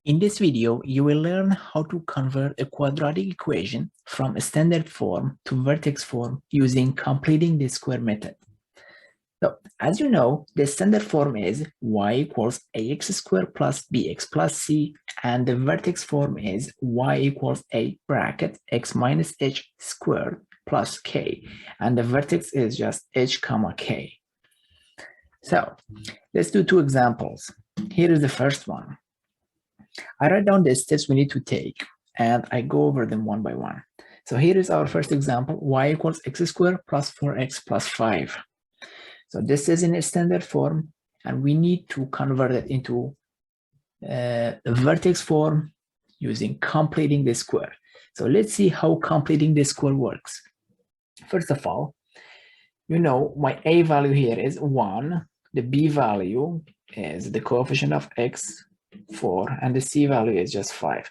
In this video, you will learn how to convert a quadratic equation from a standard form to vertex form using completing the square method. So, as you know, the standard form is y equals ax squared plus bx plus c, and the vertex form is y equals a bracket x minus h squared plus k, and the vertex is just h comma k. So, let's do two examples. Here is the first one. I write down the steps we need to take, and I go over them one by one. So here is our first example, y equals x squared plus 4x plus 5. So this is in a standard form, and we need to convert it into a vertex form using completing the square. So let's see how completing the square works. First of all, you know my a value here is 1, the b value is the coefficient of x, 4, and the c value is just 5.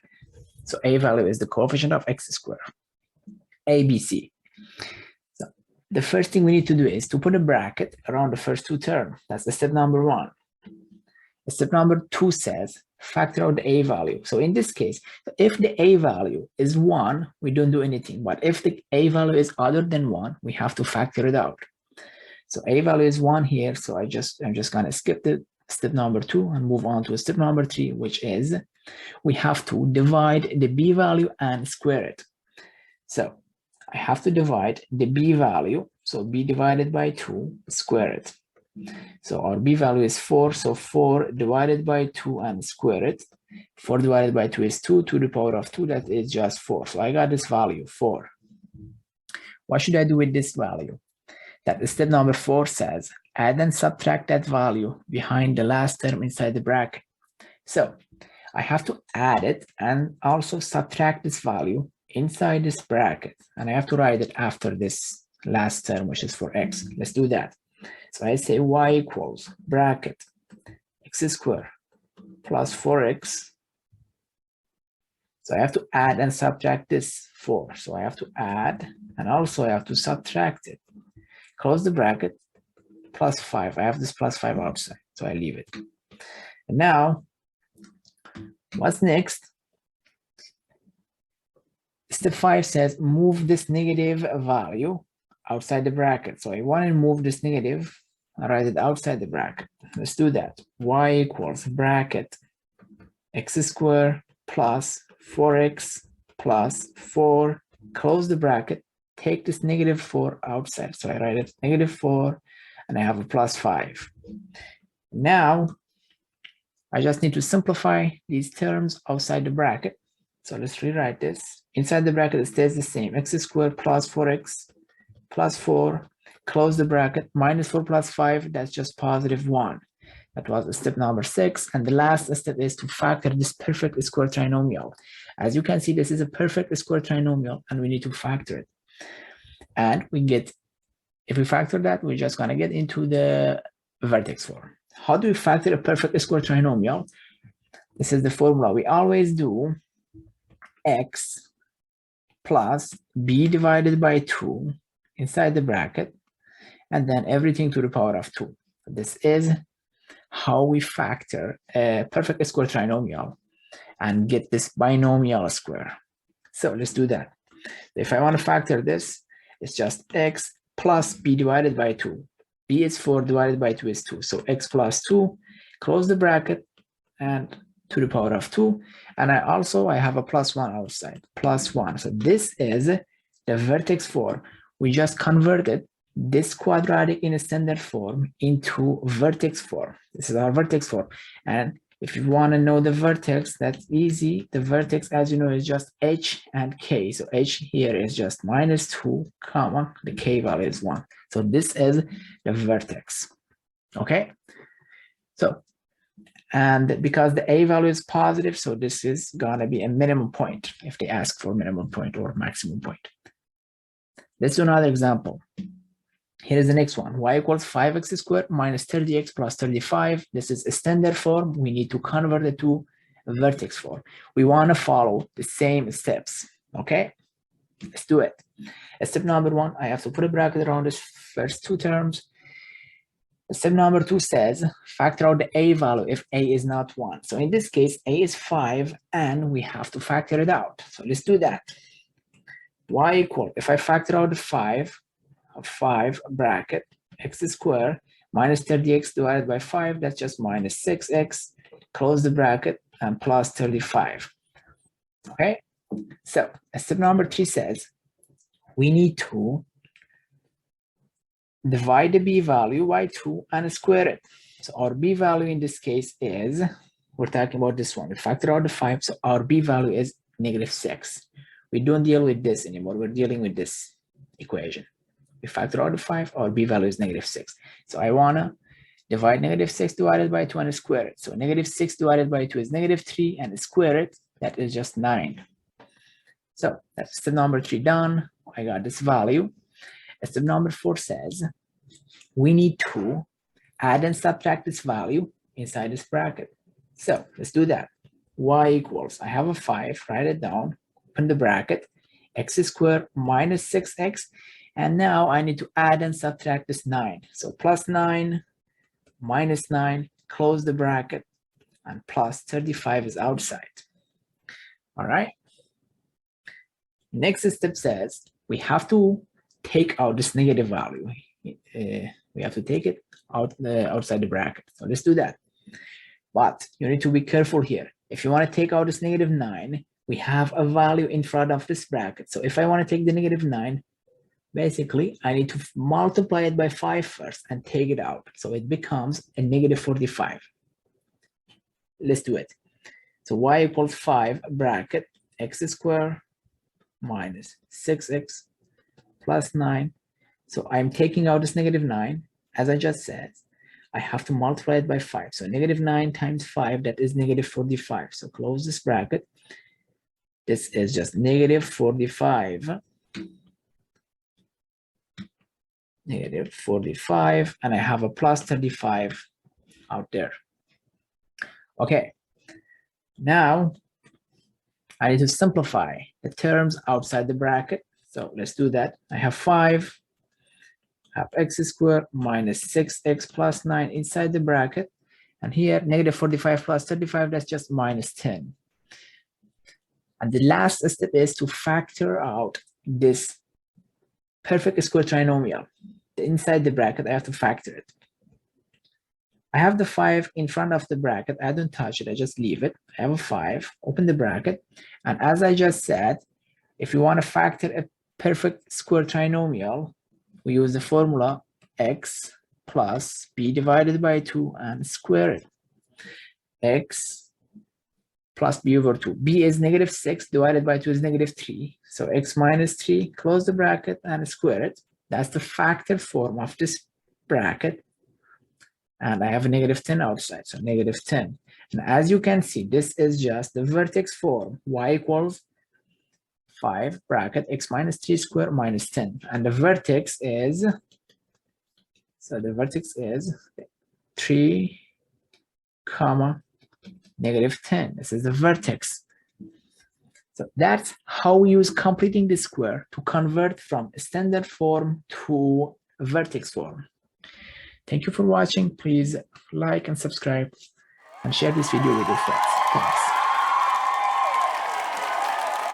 So a value is the coefficient of x squared, ABC. So the first thing we need to do is to put a bracket around the first two terms. That's the step number 1. Step number 2 says factor out the a value. So in this case, if the a value is 1, we don't do anything. But if the a value is other than 1, we have to factor it out. So a value is 1 here. So I'm just gonna skip the step number 2 and move on to step number 3, which is we have to divide the b value and square it. So I have to divide the b value. So b divided by 2, square it. So our b value is 4. So 4 divided by 2 and square it. 4 divided by 2 is 2 to the power of 2. That is just 4. So I got this value, 4. What should I do with this value? That step number 4 says add and subtract that value behind the last term inside the bracket. So I have to add it and also subtract this value inside this bracket, and I have to write it after this last term, which is for x. Let's do that. So I say y equals bracket x squared plus 4x. So I have to add and subtract this 4. So I have to add and also I have to subtract it. Close the bracket, plus 5. I have this plus 5 outside, so I leave it. And now, what's next? Step 5 says move this negative value outside the bracket. So I want to move this negative, I write it outside the bracket. Let's do that. Y equals bracket x squared plus 4x plus 4, close the bracket, take this negative 4 outside. So I write it negative 4 and I have a plus 5. Now, I just need to simplify these terms outside the bracket. So let's rewrite this. Inside the bracket, it stays the same. X squared plus 4x plus 4, close the bracket, minus 4 plus 5, that's just positive 1. That was step number 6. And the last step is to factor this perfect square trinomial. As you can see, this is a perfect square trinomial and we need to factor it. And we get, if we factor that, we're just gonna get into the vertex form. How do we factor a perfect square trinomial? This is the formula. We always do x plus b divided by 2 inside the bracket, and then everything to the power of 2. This is how we factor a perfect square trinomial and get this binomial square. So let's do that. If I want to factor this, it's just x plus b divided by 2. b is 4 divided by 2 is 2. So x plus 2, close the bracket, and to the power of 2. And I have a plus 1 outside, plus 1. So this is the vertex form. We just converted this quadratic in a standard form into vertex form. This is our vertex form. And if you want to know the vertex, that's easy. The vertex, as you know, is just h and k. So h here is just minus 2, comma, the k value is 1. So this is the vertex, okay? So, and because the a value is positive, so this is gonna be a minimum point if they ask for minimum point or maximum point. Let's do another example. Here is the next one. Y equals 5x squared minus 30x plus 35. This is a standard form. We need to convert it to a vertex form. We want to follow the same steps, okay? Let's do it. Step number 1, I have to put a bracket around this first two terms. Step number 2 says factor out the a value if a is not 1. So in this case, a is 5 and we have to factor it out. So let's do that. Y equal, if I factor out the 5 bracket x squared minus 30x divided by 5, that's just minus 6x, close the bracket, and plus 35. Okay, so step number 3 says we need to divide the b value by 2 and square it. So our b value in this case is, we're talking about this one, we factor out the 5, so our b value is -6. We don't deal with this anymore, we're dealing with this equation. We factor out the 5, our b value is -6. So I wanna divide -6 divided by 2 and square it. So -6 divided by 2 is -3 and square it, that is just 9. So that's step number 3 done. I got this value. Step number 4 says we need to add and subtract this value inside this bracket. So let's do that. Y equals, I have a 5, write it down, open the bracket, x squared minus 6x, and now I need to add and subtract this 9. So plus 9 minus 9, close the bracket, and plus 35 is outside. All right. Next step says we have to take out this negative value. We have to take it out outside the bracket. So let's do that. But you need to be careful here. If you want to take out this -9, we have a value in front of this bracket. So if I want to take the -9, basically I need to multiply it by 5 first and take it out. So it becomes a -45. Let's do it. So y equals 5 bracket x squared minus 6x plus 9. So I'm taking out this -9, as I just said. I have to multiply it by 5. So -9 times 5, that is -45. So close this bracket. This is just -45. -45, and I have a plus 35 out there. Okay. Now I need to simplify the terms outside the bracket. So let's do that. I have 5, have x squared minus 6x plus 9 inside the bracket. And here, -45 plus 35, that's just -10. And the last step is to factor out this perfect square trinomial. Inside the bracket, I have to factor it. I have the 5 in front of the bracket. I don't touch it, I just leave it. I have a 5, open the bracket. And as I just said, if you want to factor a perfect square trinomial, we use the formula x plus b divided by 2 and square it. X plus b over 2. B is -6 divided by 2 is -3. So x minus 3, close the bracket and square it. That's the factor form of this bracket. And I have a -10 outside, so -10. And as you can see, this is just the vertex form. Y equals 5 bracket x minus 3 squared minus 10. And the vertex is, so the vertex is 3, -10. This is the vertex. So that's how we use completing the square to convert from standard form to vertex form. Thank you for watching. Please like and subscribe and share this video with your friends. Thanks.